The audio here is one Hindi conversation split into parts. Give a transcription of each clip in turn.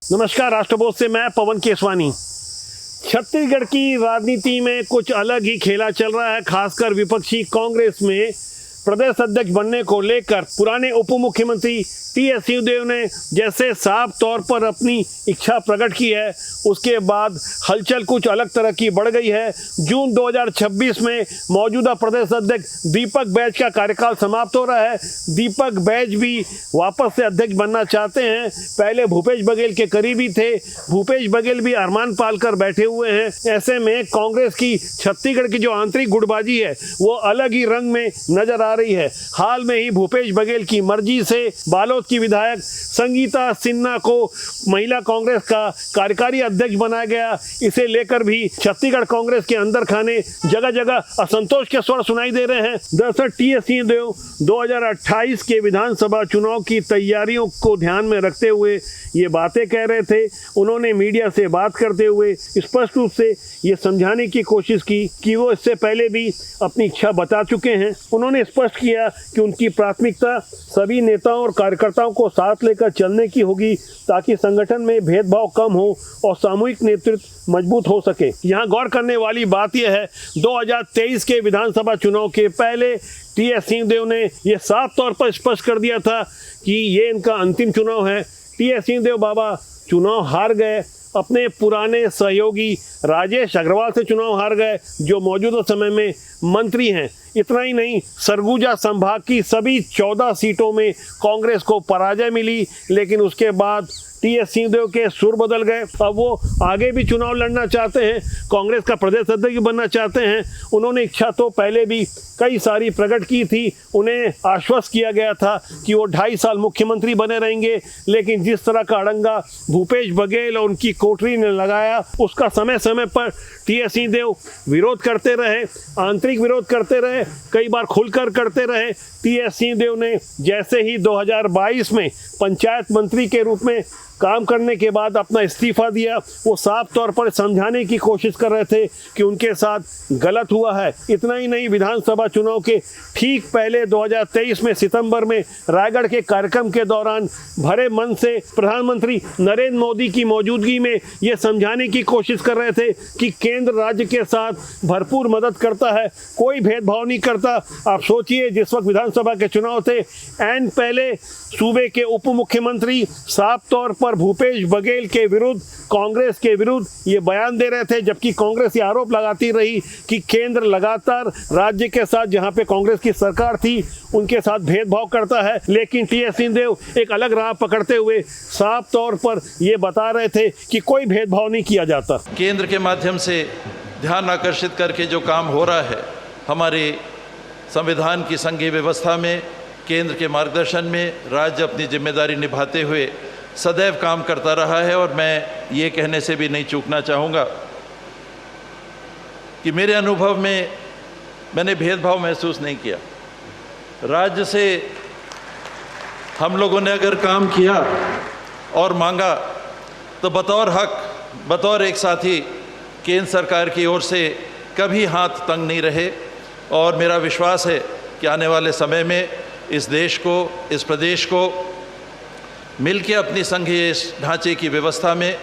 नमस्कार, राष्ट्रबोध से मैं पवन केसवानी। छत्तीसगढ़ की राजनीति में कुछ अलग ही खेला चल रहा है। खासकर विपक्षी कांग्रेस में प्रदेश अध्यक्ष बनने को लेकर पुराने उप मुख्यमंत्री टी.एस. सिंहदेव ने जैसे साफ तौर पर अपनी इच्छा प्रकट की है, उसके बाद हलचल कुछ अलग तरह की बढ़ गई है। जून 2026 में मौजूदा प्रदेश अध्यक्ष दीपक बैज का कार्यकाल समाप्त हो रहा है। दीपक बैज भी वापस से अध्यक्ष बनना चाहते हैं। पहले भूपेश बघेल के करीबी थे, भूपेश बघेल भी अरमान पालकर बैठे हुए हैं। ऐसे में कांग्रेस की छत्तीसगढ़ की जो आंतरिक गुटबाजी है वो अलग ही रंग में नजर आ रही है। हाल में ही भूपेश बघेल की मर्जी से बालोद की विधायक संगीता सिन्हा को महिला कांग्रेस का कार्यकारी अध्यक्ष बनाया गया। इसे लेकर भी छत्तीसगढ़ कांग्रेस के अंदर खाने जगह जगह असंतोष के स्वर सुनाई दे रहे हैं। दरअसल टी.एस. सिंहदेव 2028 के विधानसभा चुनाव की तैयारियों को ध्यान में रखते हुए ये बातें कह रहे थे। उन्होंने मीडिया से बात करते हुए स्पष्ट रूप से ये समझाने की कोशिश की कि वो इससे पहले भी अपनी इच्छा बता चुके हैं। उन्होंने स्पष्ट किया कि उनकी प्राथमिकता सभी नेताओं और कार्यकर्ताओं को साथ लेकर चलने की होगी ताकि संगठन में भेदभाव कम हो और सामूहिक नेतृत्व मजबूत हो सके। यहाँ गौर करने वाली बात यह है, 2023 के विधानसभा चुनाव के पहले टी.एस. सिंहदेव ने यह साफ तौर पर स्पष्ट कर दिया था कि ये इनका अंतिम चुनाव है। टी.एस. सिंहदेव बाबा चुनाव हार गए, अपने पुराने सहयोगी राजेश अग्रवाल से चुनाव हार गए जो मौजूदा समय में मंत्री हैं। इतना ही नहीं, सरगुजा संभाग की सभी 14 सीटों में कांग्रेस को पराजय मिली, लेकिन उसके बाद टी.एस. सिंहदेव के सुर बदल गए। अब वो आगे भी चुनाव लड़ना चाहते हैं, कांग्रेस का प्रदेश अध्यक्ष बनना चाहते हैं। उन्होंने इच्छा तो पहले भी कई सारी प्रकट की थी, उन्हें आश्वस्त किया गया था कि वो 2.5 साल मुख्यमंत्री बने रहेंगे, लेकिन जिस तरह का अड़ंगा भूपेश बघेल और उनकी कोठरी ने लगाया उसका समय समय पर टी.एस. सिंहदेव विरोध करते रहे, आंतरिक विरोध करते रहे, कई बार खुलकर करते रहे। टी.एस. सिंहदेव ने जैसे ही 2022 में पंचायत मंत्री के रूप में काम करने के बाद अपना इस्तीफा दिया, वो साफ तौर पर समझाने की कोशिश कर रहे थे कि उनके साथ गलत हुआ है। इतना ही नहीं, विधानसभा चुनाव के ठीक पहले 2023 में सितंबर में रायगढ़ के कार्यक्रम के दौरान भरे मन से प्रधानमंत्री नरेंद्र मोदी की मौजूदगी में ये समझाने की कोशिश कर रहे थे कि केंद्र राज्य के साथ भरपूर मदद करता है, कोई भेदभाव नहीं करता। आप सोचिए, जिस वक्त विधानसभा के चुनाव थे, एंड पहले सूबे के उप मुख्यमंत्री साफ तौर पर भूपेश बघेल के विरुद्ध, कांग्रेस के विरुद्ध ये बयान दे रहे थे, जबकि कांग्रेस ये आरोप लगाती रही कि केंद्र लगातार राज्य के साथ, जहां पे कांग्रेस की सरकार थी, उनके साथ भेदभाव करता है। लेकिन टी.एस. सिंहदेव एक अलग राह पकड़ते हुए साफ तौर पर ये बता रहे थे कि कोई भेदभाव नहीं किया जाता। केंद्र के माध्यम से ध्यान आकर्षित करके जो काम हो रहा है, हमारे संविधान की संघीय व्यवस्था में, केंद्र के मार्गदर्शन में राज्य अपनी जिम्मेदारी निभाते हुए सदैव काम करता रहा है। और मैं ये कहने से भी नहीं चूकना चाहूँगा कि मेरे अनुभव में मैंने भेदभाव महसूस नहीं किया। राज्य से हम लोगों ने अगर काम किया और मांगा तो बतौर हक, बतौर एक साथी केंद्र सरकार की ओर से कभी हाथ तंग नहीं रहे। और मेरा विश्वास है कि आने वाले समय में इस देश को, इस प्रदेश को मिलकर अपनी संघीय ढांचे की व्यवस्था में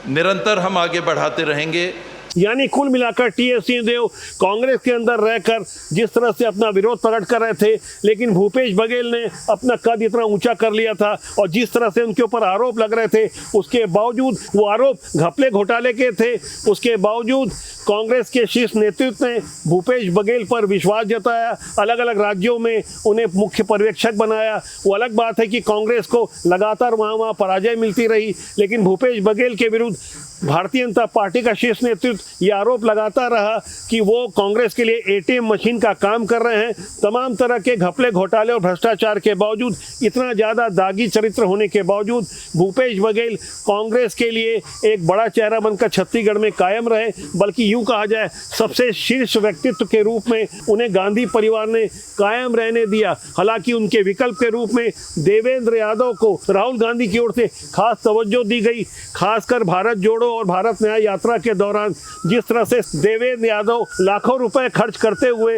निरंतर हम आगे बढ़ाते रहेंगे। यानी कुल मिलाकर टी.एस. सिंहदेव कांग्रेस के अंदर रहकर जिस तरह से अपना विरोध प्रकट कर रहे थे, लेकिन भूपेश बघेल ने अपना कद इतना ऊंचा कर लिया था और जिस तरह से उनके ऊपर आरोप लग रहे थे, उसके बावजूद वो आरोप घपले घोटाले के थे, उसके बावजूद कांग्रेस के शीर्ष नेतृत्व ने भूपेश बघेल पर विश्वास जताया, अलग अलग राज्यों में उन्हें मुख्य पर्यवेक्षक बनाया। वो अलग बात है कि कांग्रेस को लगातार वहाँ पराजय मिलती रही, लेकिन भूपेश बघेल के विरुद्ध भारतीय जनता पार्टी का शीर्ष नेतृत्व ये आरोप लगाता रहा कि वो कांग्रेस के लिए एटीएम मशीन का काम कर रहे हैं। तमाम तरह के घपले घोटाले और भ्रष्टाचार के बावजूद, इतना ज़्यादा दागी चरित्र होने के बावजूद भूपेश बघेल कांग्रेस के लिए एक बड़ा चेहरा बनकर छत्तीसगढ़ में कायम रहे। बल्कि यूँ कहा जाए, सबसे शीर्ष व्यक्तित्व के रूप में उन्हें गांधी परिवार ने कायम रहने दिया। हालांकि उनके विकल्प के रूप में देवेंद्र यादव को राहुल गांधी की ओर से खास तवज्जो दी गई, खासकर भारत जोड़ो जोड़ो और भारत न्याय यात्रा के दौरान जिस तरह से देवेंद्र यादव लाखों रुपए खर्च करते हुए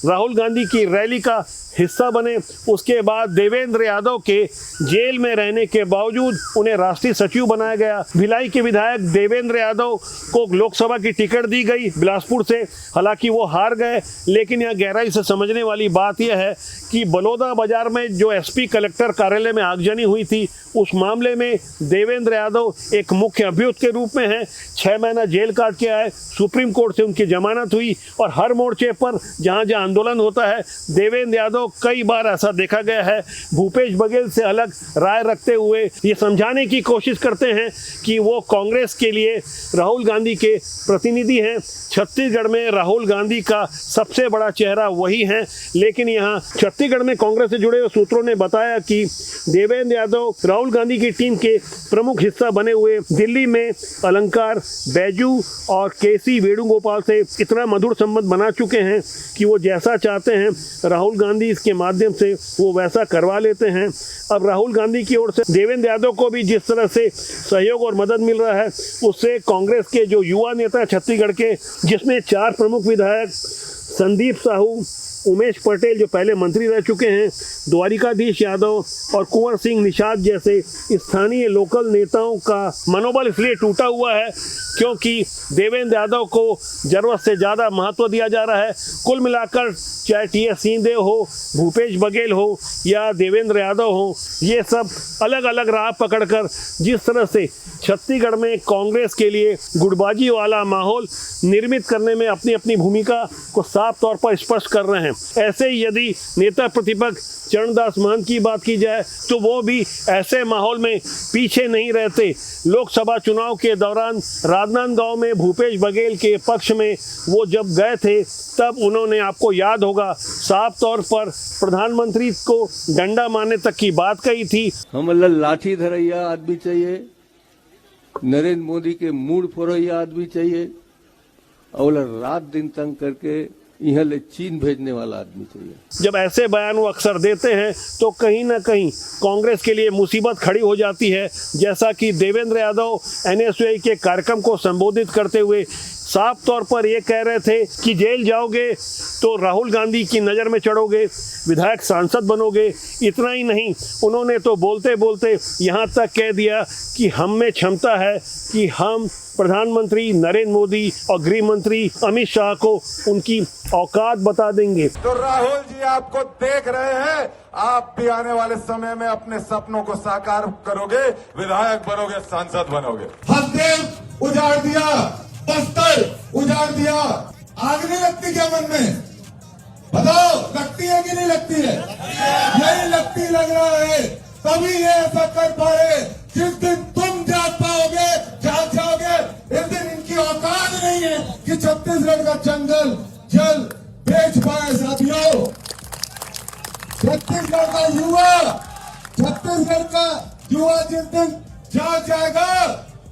राहुल गांधी की रैली का हिस्सा बने, उसके बाद देवेंद्र यादव के जेल में रहने के बावजूद उन्हें राष्ट्रीय सचिव बनाया गया। भिलाई के विधायक देवेंद्र यादव को लोकसभा की टिकट दी गई बिलासपुर से, हालांकि वो हार गए। लेकिन यहाँ गहराई से समझने वाली बात यह है कि बलौदा बाजार में जो एसपी कलेक्टर कार्यालय में आगजनी हुई थी, उस मामले में देवेंद्र यादव एक मुख्य अभियुक्त के रूप में हैं। 6 महीना जेल काट के आए, सुप्रीम कोर्ट से उनकी जमानत हुई और हर मोर्चे पर जहाँ जहाँ आंदोलन होता है, देवेंद्र यादव कई बार ऐसा देखा गया है भूपेश बघेल से अलग राय रखते हुए ये समझाने की कोशिश करते हैं कि वो कांग्रेस के लिए राहुल गांधी के प्रतिनिधि हैं। छत्तीसगढ़ में राहुल गांधी का सबसे बड़ा चेहरा वही है। लेकिन यहाँ छत्तीसगढ़ में कांग्रेस से जुड़े हुए सूत्रों ने बताया कि देवेंद्र यादव राहुल गांधी की टीम के प्रमुख हिस्सा बने हुए दिल्ली में अलंकार, बैजू और केसी वेणुगोपाल से इतना मधुर संबंध बना चुके हैं कि वो जैसा चाहते हैं राहुल गांधी इसके माध्यम से वो वैसा करवा लेते हैं। अब राहुल गांधी की ओर से देवेंद्र यादव को भी जिस तरह से सहयोग और मदद मिल रहा है, उससे कांग्रेस के जो युवा नेता छत्तीसगढ़ के, जिसमें 4 प्रमुख विधायक संदीप साहू, उमेश पटेल जो पहले मंत्री रह चुके हैं, द्वारिकाधीश यादव और कुंवर सिंह निषाद जैसे स्थानीय लोकल नेताओं का मनोबल इसलिए टूटा हुआ है क्योंकि देवेंद्र यादव को जरूरत से ज़्यादा महत्व दिया जा रहा है। कुल मिलाकर चाहे टी.एस. सिंहदेव हो, भूपेश बघेल हो या देवेंद्र यादव हो, ये सब अलग अलग राह पकड़कर जिस तरह से छत्तीसगढ़ में कांग्रेस के लिए गुटबाजी वाला माहौल निर्मित करने में अपनी अपनी भूमिका को साफ तौर पर स्पष्ट कर रहे हैं। ऐसे यदि नेता प्रतिपक्ष चरणदास महंत की बात की जाए तो वो भी ऐसे माहौल में पीछे नहीं रहते। लोकसभा चुनाव के दौरान राजनांदगांव में भूपेश बघेल के पक्ष में वो जब गए थे, तब उन्होंने, आपको याद होगा, साफ तौर पर प्रधानमंत्री को डंडा मारने तक की बात कही थी। हमें लाठी धरैया आदमी चाहिए, नरेंद्र मोदी के मूड फोरैया आदमी चाहिए, और रात दिन तंग करके यहाँ ले चीन भेजने वाला आदमी चाहिए। जब ऐसे बयान वो अक्सर देते हैं तो कहीं ना कहीं कांग्रेस के लिए मुसीबत खड़ी हो जाती है। जैसा कि देवेंद्र यादव एनएसयूआई के कार्यक्रम को संबोधित करते हुए साफ तौर पर ये कह रहे थे कि जेल जाओगे तो राहुल गांधी की नज़र में चढ़ोगे, विधायक सांसद बनोगे। इतना ही नहीं, उन्होंने तो बोलते बोलते यहाँ तक कह दिया कि हम में क्षमता है कि हम प्रधानमंत्री नरेंद्र मोदी और गृह मंत्री अमित शाह को उनकी औकात बता देंगे। तो राहुल जी आपको देख रहे हैं, आप भी आने वाले समय में अपने सपनों को साकार करोगे, विधायक बनोगे, सांसद बनोगे। हसदेव उजाड़ दिया, बस्तर उजाड़ दिया, आग नहीं लगती क्या मन में? बताओ, लगती है कि नहीं लगती है? नहीं लगती, लग रहा है। तभी ये ऐसा कर पाए। जिस दिन तुम जाग पाओगे, जाग जाओगे, इस दिन इनकी औकात नहीं है कि छत्तीसगढ़ का जंगल जल बेच पाए। साथियों, छत्तीसगढ़ का युवा जिस दिन जाग जाएगा,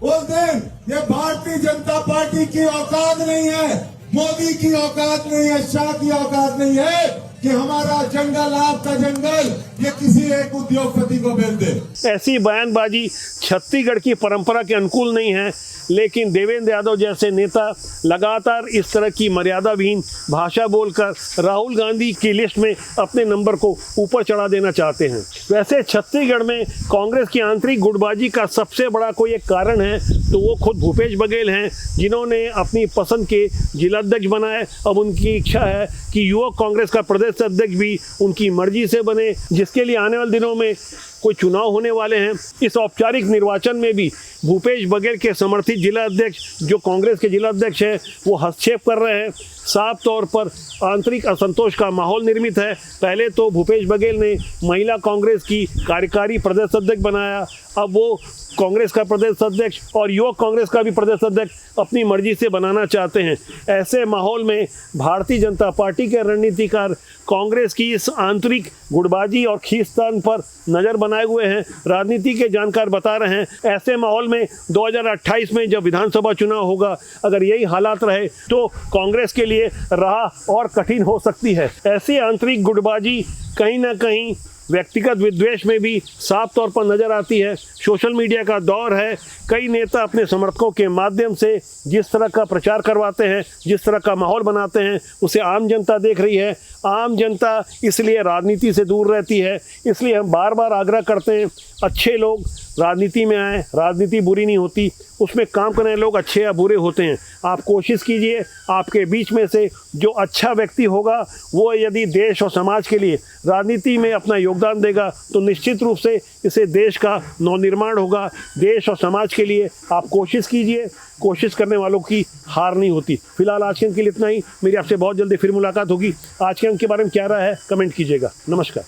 उस दिन ये भारतीय जनता पार्टी की औकात नहीं है, मोदी की औकात नहीं है, शाह की औकात नहीं है कि हमारा जंगल, आपका जंगल, ये किसी एक उद्योगपति को बेच दे। ऐसी बयानबाजी छत्तीसगढ़ की परंपरा के अनुकूल नहीं है। लेकिन देवेंद्र यादव जैसे नेता लगातार इस तरह की मर्यादाविहीन भाषा बोलकर राहुल गांधी की लिस्ट में अपने नंबर को ऊपर चढ़ा देना चाहते हैं। वैसे छत्तीसगढ़ में कांग्रेस की आंतरिक गुटबाजी का सबसे बड़ा कोई एक कारण है तो वो खुद भूपेश बघेल हैं, जिन्होंने अपनी पसंद के जिलाध्यक्ष बनाए। अब उनकी इच्छा है कि युवक कांग्रेस का प्रदेश अध्यक्ष भी उनकी मर्जी से बने, जिसके लिए आने वाले दिनों में कोई चुनाव होने वाले हैं। इस औपचारिक निर्वाचन में भी भूपेश बघेल के समर्थित जिला अध्यक्ष, जो कांग्रेस के जिला अध्यक्ष हैं, वो हस्तक्षेप कर रहे हैं। साफ तौर पर आंतरिक असंतोष का माहौल निर्मित है। पहले तो भूपेश बघेल ने महिला कांग्रेस की कार्यकारी प्रदेश अध्यक्ष बनाया, अब वो कांग्रेस का प्रदेश अध्यक्ष और युवक कांग्रेस का भी प्रदेश अध्यक्ष अपनी मर्जी से बनाना चाहते हैं। ऐसे माहौल में भारतीय जनता पार्टी के रणनीतिकार कांग्रेस की इस आंतरिक गुटबाजी और खींचतान पर नज़र बनाए हुए हैं। राजनीति के जानकार बता रहे हैं, ऐसे माहौल में 2028 में जब विधानसभा चुनाव होगा, अगर यही हालात रहे तो कांग्रेस के लिए राह और कठिन हो सकती है। ऐसी आंतरिक गुटबाजी कहीं ना कहीं व्यक्तिगत विद्वेष में भी साफ तौर पर नजर आती है। सोशल मीडिया का दौर है, कई नेता अपने समर्थकों के माध्यम से जिस तरह का प्रचार करवाते हैं, जिस तरह का माहौल बनाते हैं, उसे आम जनता देख रही है। आम जनता इसलिए राजनीति से दूर रहती है। इसलिए हम बार बार आग्रह करते हैं, अच्छे लोग राजनीति में आए। राजनीति बुरी नहीं होती, उसमें काम करने लोग अच्छे या बुरे होते हैं। आप कोशिश कीजिए, आपके बीच में से जो अच्छा व्यक्ति होगा वो यदि देश और समाज के लिए राजनीति में अपना योगदान देगा तो निश्चित रूप से इससे देश का नवनिर्माण होगा। देश और समाज के लिए आप कोशिश कीजिए, कोशिश करने वालों की हार नहीं होती। फिलहाल आज के अंक के लिए इतना ही। मेरी आपसे बहुत जल्दी फिर मुलाकात होगी। आज के अंक के बारे में क्या राय है कमेंट कीजिएगा। नमस्कार।